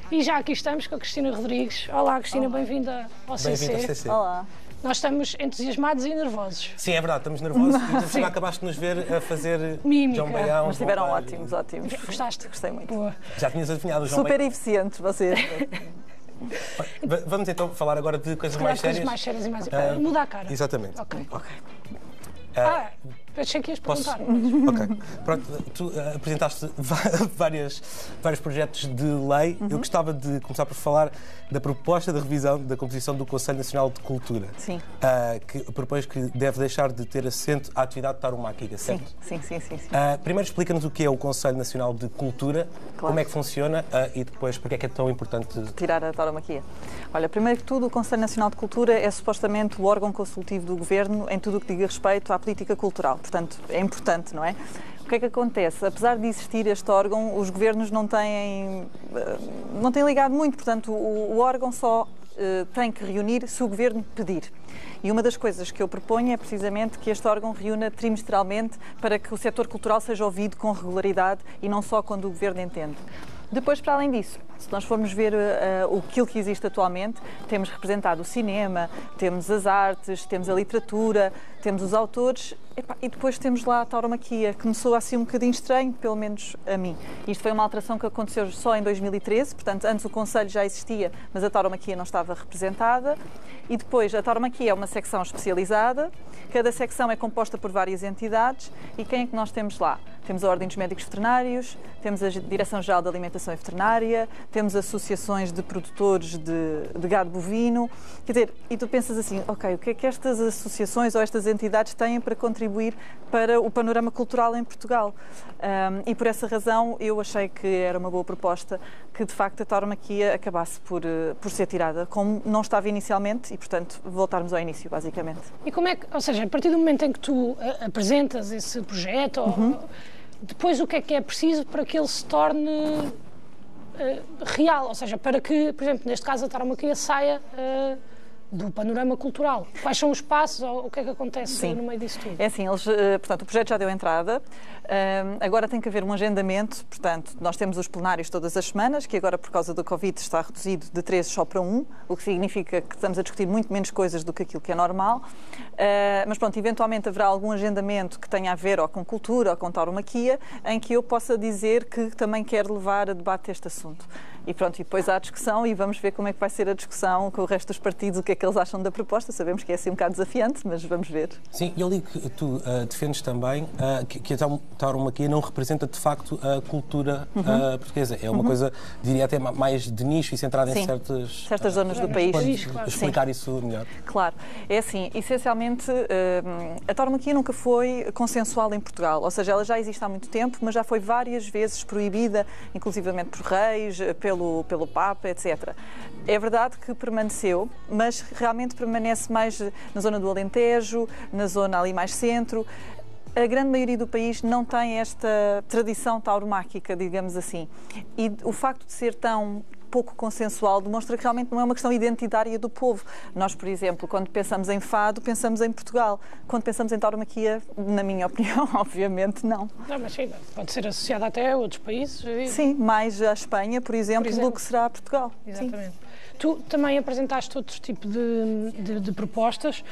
E já aqui estamos com a Cristina Rodrigues. Olá, Cristina, bem-vinda ao CC. Bem-vinda ao CC. Olá. Nós estamos entusiasmados e nervosos. Sim, é verdade, estamos nervosos e acabaste de nos ver a fazer mímica. João Baião. Mas estiveram ótimos. Gostaste? Gostei muito. Boa. Já tinhas adivinhado o João Super Baião. eficientes vocês. Vamos então falar agora de coisas mais sérias. Coisas mais sérias e mais... Muda a cara. Exatamente. Ok. Ok. Achei que ias perguntar. Ok. Pronto, tu apresentaste vários projetos de lei. Eu gostava de começar por falar da proposta de revisão da composição do Conselho Nacional de Cultura. Sim. Que propões que deve deixar de ter assento à atividade tauromàquica, certo? Sim. Primeiro explica-nos o que é o Conselho Nacional de Cultura, Claro. como é que funciona e depois porque é que é tão importante... Tirar a tauromaquia. Olha, primeiro que tudo, o Conselho Nacional de Cultura é supostamente o órgão consultivo do Governo em tudo o que diga respeito à política cultural. Portanto, é importante, não é? O que é que acontece? Apesar de existir este órgão, os governos não têm ligado muito. Portanto, o órgão só tem que reunir se o Governo pedir. E uma das coisas que eu proponho é precisamente que este órgão reúna trimestralmente para que o setor cultural seja ouvido com regularidade e não só quando o Governo entende. Depois, para além disso, se nós formos ver aquilo que existe atualmente, temos representado o cinema, temos as artes, temos a literatura, temos os autores e depois temos lá a tauromaquia, que me soa assim um bocadinho estranho, pelo menos a mim. Isto foi uma alteração que aconteceu só em 2013, portanto, antes o Conselho já existia, mas a tauromaquia não estava representada. E depois, a tauromaquia é uma secção especializada, cada secção é composta por várias entidades e quem é que nós temos lá? Temos a Ordem dos Médicos Veterinários, temos a Direção-Geral de Alimentação e Veterinária, temos associações de produtores de gado bovino. Quer dizer, e tu pensas assim, ok, o que é que estas associações ou estas entidades têm para contribuir para o panorama cultural em Portugal? E por essa razão eu achei que era uma boa proposta que de facto a tauromaquia acabasse por ser tirada, como não estava inicialmente e, portanto, voltarmos ao início, basicamente. E como é que, ou seja, a partir do momento em que tu apresentas esse projeto, depois o que é preciso para que ele se torne real? Ou seja, para que, por exemplo, neste caso a tauromaquia saia do panorama cultural. Quais são os passos ou o que é que acontece no meio disso tudo? É assim, portanto, o projeto já deu entrada, agora tem que haver um agendamento, portanto, nós temos os plenários todas as semanas, que agora por causa do Covid está reduzido de 3 só para 1, o que significa que estamos a discutir muito menos coisas do que aquilo que é normal, mas pronto, eventualmente haverá algum agendamento que tenha a ver ou com cultura ou com tauromaquia, em que eu possa dizer que também quero levar a debate este assunto. E pronto, e depois há a discussão e vamos ver como é que vai ser a discussão com o resto dos partidos, o que é que eles acham da proposta. Sabemos que é assim um bocado desafiante, mas vamos ver. Sim, eu li que tu defendes também que a tauromaquia não representa de facto a cultura portuguesa. É uma coisa, diria até mais de nicho e centrada em certas zonas do país. Podes explicar isso melhor? Claro. É assim, essencialmente, a tauromaquia nunca foi consensual em Portugal. Ou seja, ela já existe há muito tempo, mas já foi várias vezes proibida, inclusivamente por reis, pelo Papa, etc. É verdade que permaneceu, mas realmente permanece mais na zona do Alentejo, na zona ali mais centro. A grande maioria do país não tem esta tradição tauromáquica, digamos assim. E o facto de ser tão pouco consensual demonstra que realmente não é uma questão identitária do povo. Nós, por exemplo, quando pensamos em fado, pensamos em Portugal. Quando pensamos em tauromaquia, na minha opinião, obviamente não. Não, mas sim, pode ser associada até a outros países. Sim, mais à Espanha, por exemplo, do que será a Portugal. Exatamente. Sim. Tu também apresentaste outro tipo de propostas.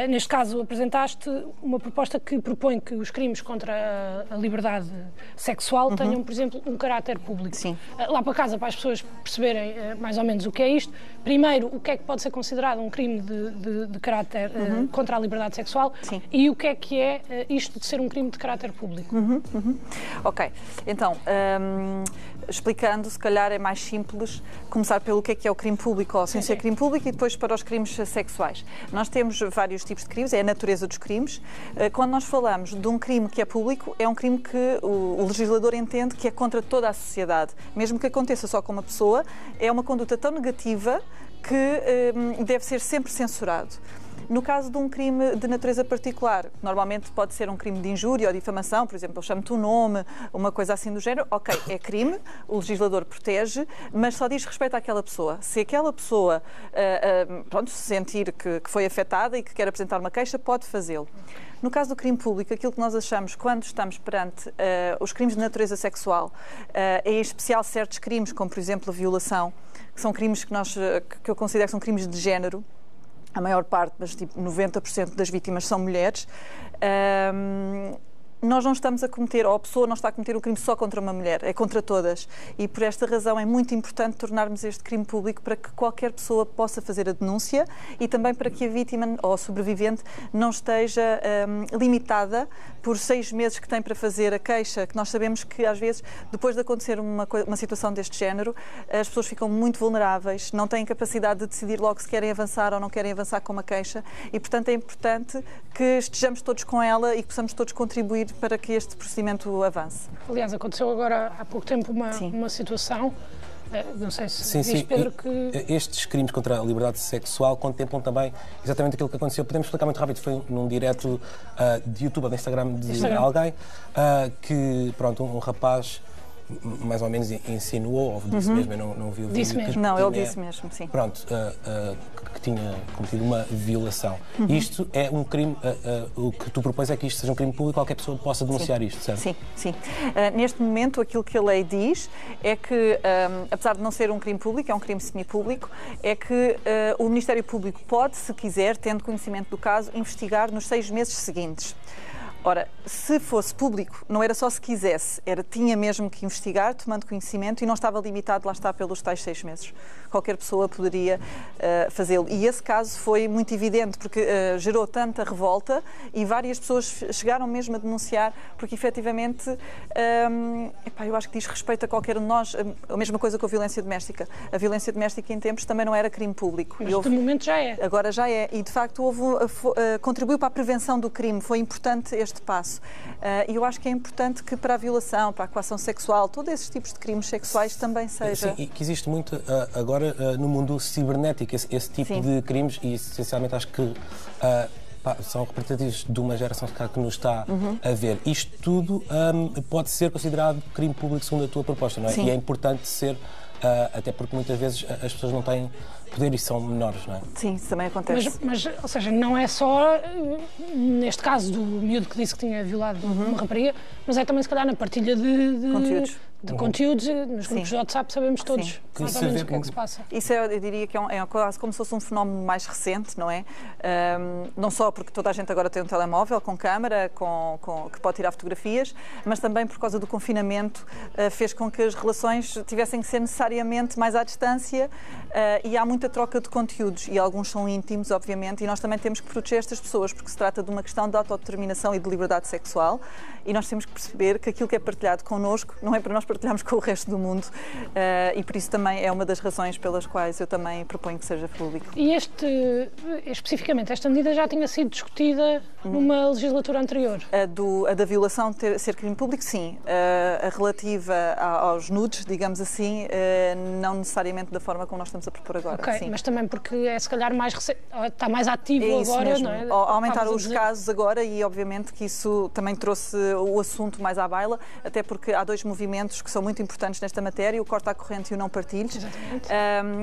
Neste caso, apresentaste uma proposta que propõe que os crimes contra a liberdade sexual tenham, por exemplo, um caráter público. Sim. Lá para casa, para as pessoas perceberem mais ou menos o que é isto. Primeiro, o que é que pode ser considerado um crime de caráter contra a liberdade sexual. Sim. E o que é isto de ser um crime de caráter público. Ok. Então, explicando, se calhar é mais simples começar pelo que é o crime público ou sem ser crime público e depois para os crimes sexuais. Nós temos vários tipos de crimes, é a natureza dos crimes. Quando nós falamos de um crime que é público, é um crime que o legislador entende que é contra toda a sociedade. Mesmo que aconteça só com uma pessoa, é uma conduta tão negativa que deve ser sempre censurado. No caso de um crime de natureza particular, normalmente pode ser um crime de injúria ou difamação, por exemplo, eu chamo-te um nome, uma coisa assim do género, ok, é crime, o legislador protege, mas só diz respeito àquela pessoa. Se aquela pessoa sentir que foi afetada e que quer apresentar uma queixa, pode fazê-lo. No caso do crime público, aquilo que nós achamos quando estamos perante os crimes de natureza sexual, em especial certos crimes, como por exemplo a violação, que são crimes que eu considero que são crimes de género. A maior parte, mas tipo 90% das vítimas são mulheres. Nós não estamos a cometer, ou a pessoa não está a cometer o crime só contra uma mulher, é contra todas. E por esta razão é muito importante tornarmos este crime público para que qualquer pessoa possa fazer a denúncia e também para que a vítima ou a sobrevivente não esteja limitada por 6 meses que tem para fazer a queixa, que nós sabemos que às vezes, depois de acontecer uma situação deste género, as pessoas ficam muito vulneráveis, não têm capacidade de decidir logo se querem avançar ou não querem avançar com uma queixa e, portanto, é importante que estejamos todos com ela e que possamos todos contribuir para que este procedimento avance. Aliás, aconteceu agora há pouco tempo uma situação, não sei se diz, Pedro, que... Estes crimes contra a liberdade sexual contemplam também exatamente aquilo que aconteceu. Podemos explicar muito rápido, foi num direto de YouTube ou de Instagram de alguém, que, pronto, um rapaz mais ou menos insinuou, ou disse mesmo, eu não vi o vídeo. Disse mesmo. Não, ele disse mesmo, sim. Pronto, que tinha cometido uma violação. Isto é um crime, o que tu propões é que isto seja um crime público, qualquer pessoa possa denunciar isto, certo? Sim, sim. Neste momento, aquilo que a lei diz é que, apesar de não ser um crime público, é um crime semipúblico, é que o Ministério Público pode, se quiser, tendo conhecimento do caso, investigar nos 6 meses seguintes. Ora, se fosse público, não era só se quisesse, tinha mesmo que investigar, tomando conhecimento, e não estava limitado, lá está, pelos tais 6 meses. Qualquer pessoa poderia fazê-lo. E esse caso foi muito evidente, porque gerou tanta revolta e várias pessoas chegaram mesmo a denunciar, porque efetivamente, eu acho que diz respeito a qualquer um de nós, a mesma coisa com a violência doméstica. A violência doméstica em tempos também não era crime público. Mas de momento já é. Agora já é. E de facto contribuiu para a prevenção do crime. Foi importante este passo. E eu acho que é importante que para a violação, para a coação sexual, todos esses tipos de crimes sexuais também seja... Sim, e que existe muito agora no mundo cibernético esse tipo de crimes e essencialmente acho que são representativos de uma geração que nos está a ver. Isto tudo pode ser considerado crime público segundo a tua proposta, não é? Sim. E é importante ser, até porque muitas vezes as pessoas não têm poder e são menores, não é? Sim, isso também acontece. Mas, ou seja, não é só, neste caso do miúdo que disse que tinha violado uma rapariga, mas é também, se calhar, na partilha de conteúdos, nos grupos de WhatsApp sabemos todos mais ou menos o que é que se passa. Isso eu diria que é quase como se fosse um fenómeno mais recente, não é? Não só porque toda a gente agora tem um telemóvel com câmara, que pode tirar fotografias, mas também por causa do confinamento fez com que as relações tivessem que ser necessariamente mais à distância e há muita troca de conteúdos e alguns são íntimos, obviamente, e nós também temos que proteger estas pessoas porque se trata de uma questão de autodeterminação e de liberdade sexual e nós temos que perceber que aquilo que é partilhado connosco não é para nós partilharmos com o resto do mundo e por isso também é uma das razões pelas quais eu também proponho que seja público. E especificamente, esta medida já tinha sido discutida numa legislatura anterior? A da violação ser crime público, sim. A relativa aos nudes, digamos assim, não necessariamente da forma como nós estamos a propor agora. Ok, sim. Mas também porque é se calhar mais recente, está mais ativo agora, mesmo. não é? Aumentaram os casos agora e obviamente que isso também trouxe o assunto mais à baila, até porque há 2 movimentos que são muito importantes nesta matéria, o Corta à Corrente e o Não Partilhes.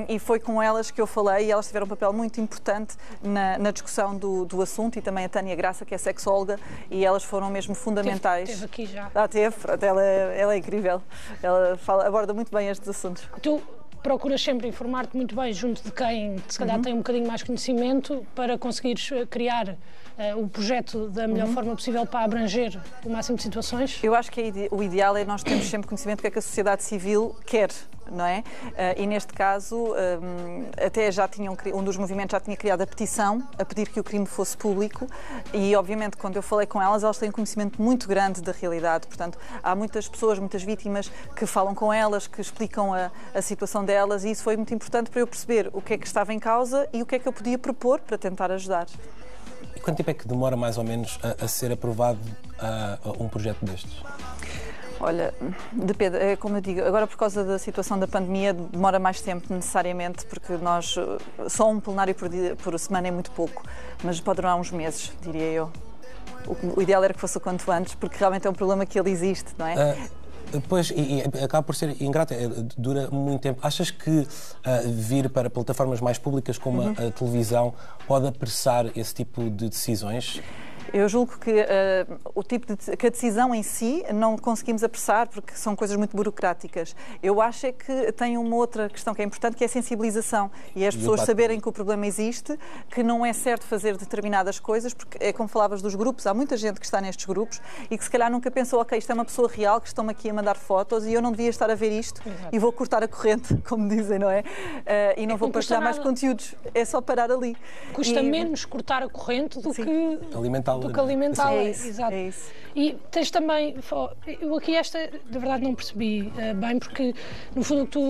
E foi com elas que eu falei e elas tiveram um papel muito importante na discussão do assunto e também a Tânia Graça, que é sexóloga, e elas foram mesmo fundamentais. Teve aqui já. Teve, ela é incrível. Ela aborda muito bem estes assuntos. Tu procuras sempre informar-te muito bem junto de quem, se calhar, tem um bocadinho mais conhecimento para conseguires criar o projeto da melhor forma possível para abranger o máximo de situações? Eu acho que o ideal é nós termos sempre conhecimento do que é que a sociedade civil quer, não é? E neste caso, até um dos movimentos já tinha criado a petição a pedir que o crime fosse público e, obviamente, quando eu falei com elas têm um conhecimento muito grande da realidade. Portanto, há muitas pessoas, muitas vítimas que falam com elas, que explicam a situação delas e isso foi muito importante para eu perceber o que é que estava em causa e o que é que eu podia propor para tentar ajudar. E quanto tempo é que demora, mais ou menos, a ser aprovado um projeto destes? Olha, depende, como eu digo, agora por causa da situação da pandemia demora mais tempo necessariamente, porque só um plenário por semana é muito pouco, mas pode durar uns meses, diria eu. O ideal era que fosse o quanto antes, porque realmente é um problema que ele existe, não é? Pois, e acaba por ser ingrato, dura muito tempo. Achas que vir para plataformas mais públicas como a televisão pode apressar esse tipo de decisões? Eu julgo que que a decisão em si não conseguimos apressar porque são coisas muito burocráticas. Eu acho é que tem uma outra questão que é importante, que é a sensibilização e as pessoas saberem que o problema existe, que não é certo fazer determinadas coisas, porque é como falavas dos grupos, há muita gente que está nestes grupos e que se calhar nunca pensou, ok, isto é uma pessoa real que estão aqui a mandar fotos e eu não devia estar a ver isto. Exato. E vou cortar a corrente, como dizem, não é? E não vou partilhar mais conteúdos, é só parar ali. Custa menos cortar a corrente do que alimentá-la. É isso, exato. É isso. E tens também, eu aqui de verdade não percebi bem, porque no fundo tu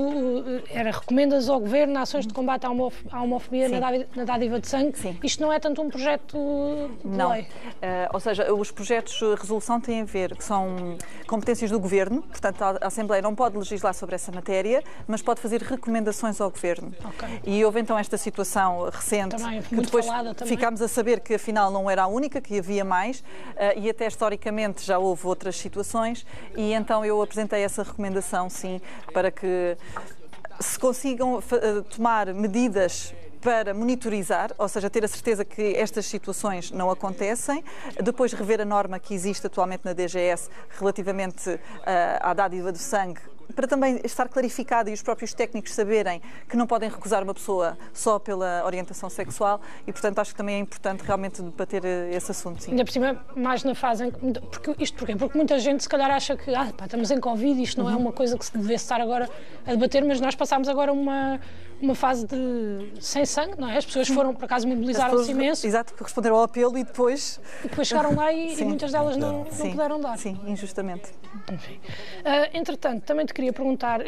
recomendas ao Governo ações de combate à homofobia na dádiva de sangue. Sim. Isto não é tanto um projeto de lei? Ou seja, os projetos de resolução têm a ver, que são competências do Governo, portanto a Assembleia não pode legislar sobre essa matéria, mas pode fazer recomendações ao Governo. Okay. E houve então esta situação recente, também, que depois ficámos também. A saber que afinal não era a única, que havia mais, e até historicamente já houve outras situações, e então eu apresentei essa recomendação, sim, para que se consigam tomar medidas para monitorizar, ou seja, ter a certeza que estas situações não acontecem, depois rever a norma que existe atualmente na DGS relativamente à dádiva do sangue, para também estar clarificado e os próprios técnicos saberem que não podem recusar uma pessoa só pela orientação sexual e, portanto, acho que também é importante realmente debater esse assunto. Sim. Ainda por cima, mais na fase em que... Porquê? Porque muita gente se calhar acha que estamos em Covid, isto não é uma coisa que se devesse estar agora a debater, mas nós passámos agora uma fase sem sangue, não é? As pessoas foram, por acaso, mobilizaram-se imenso. Exato, que responderam ao apelo e depois chegaram lá e muitas delas não puderam dar. Sim, injustamente. Enfim. Entretanto, também te queria perguntar,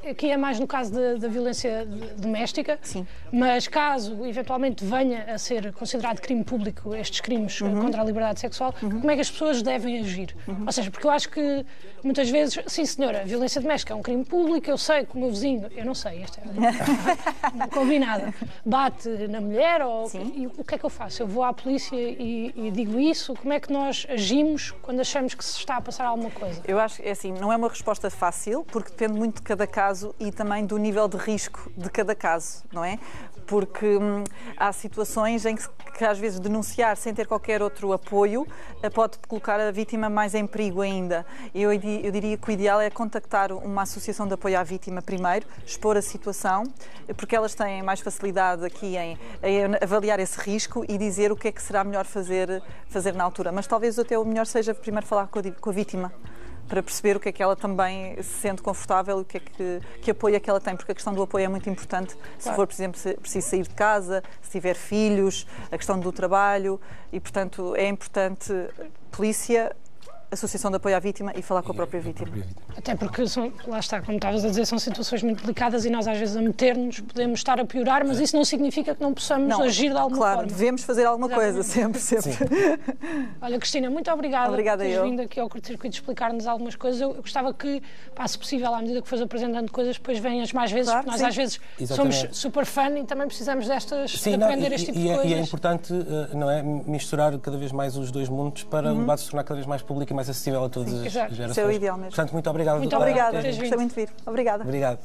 aqui é mais no caso da violência doméstica, sim, mas caso eventualmente venha a ser considerado crime público estes crimes contra a liberdade sexual, como é que as pessoas devem agir? Ou seja, porque eu acho que muitas vezes, sim senhora, a violência doméstica é um crime público, eu sei que o meu vizinho, eu não sei, não combinada, bate na mulher, e o que é que eu faço? Eu vou à polícia e digo isso? Como é que nós agimos quando achamos que se está a passar alguma coisa? Eu acho que, assim, não é uma resposta fácil, porque depende muito de cada caso e também do nível de risco de cada caso, não é? Porque há situações em que às vezes denunciar sem ter qualquer outro apoio pode colocar a vítima mais em perigo ainda. Eu diria que o ideal é contactar uma associação de apoio à vítima primeiro, expor a situação, porque elas têm mais facilidade aqui em avaliar esse risco e dizer o que é que será melhor fazer na altura. Mas talvez até o melhor seja primeiro falar com a vítima, para perceber o que é que ela também se sente confortável e que apoio é que ela tem, porque a questão do apoio é muito importante. Se for, por exemplo, preciso sair de casa, se tiver filhos, a questão do trabalho e, portanto, é importante polícia, associação de apoio à vítima e falar com a própria vítima. Até porque, lá está, como estavas a dizer, são situações muito delicadas e nós às vezes a meter-nos podemos estar a piorar, mas isso não significa que não possamos agir de alguma forma. Claro, devemos fazer alguma coisa, sempre. Olha, Cristina, muito obrigada por teres vindo aqui ao curto-circuito explicar-nos algumas coisas. Eu gostava que, se possível, à medida que fores apresentando coisas, depois venhas mais vezes, porque nós às vezes somos super fã e também precisamos de aprender este tipo de coisas. E é importante, não é, misturar cada vez mais os dois mundos para o debate se tornar cada vez mais público e mais acessível a todas as gerações. Isso é o ideal mesmo. Portanto, muito obrigado. Muito obrigada, gostei muito de vir. Obrigada. Obrigado.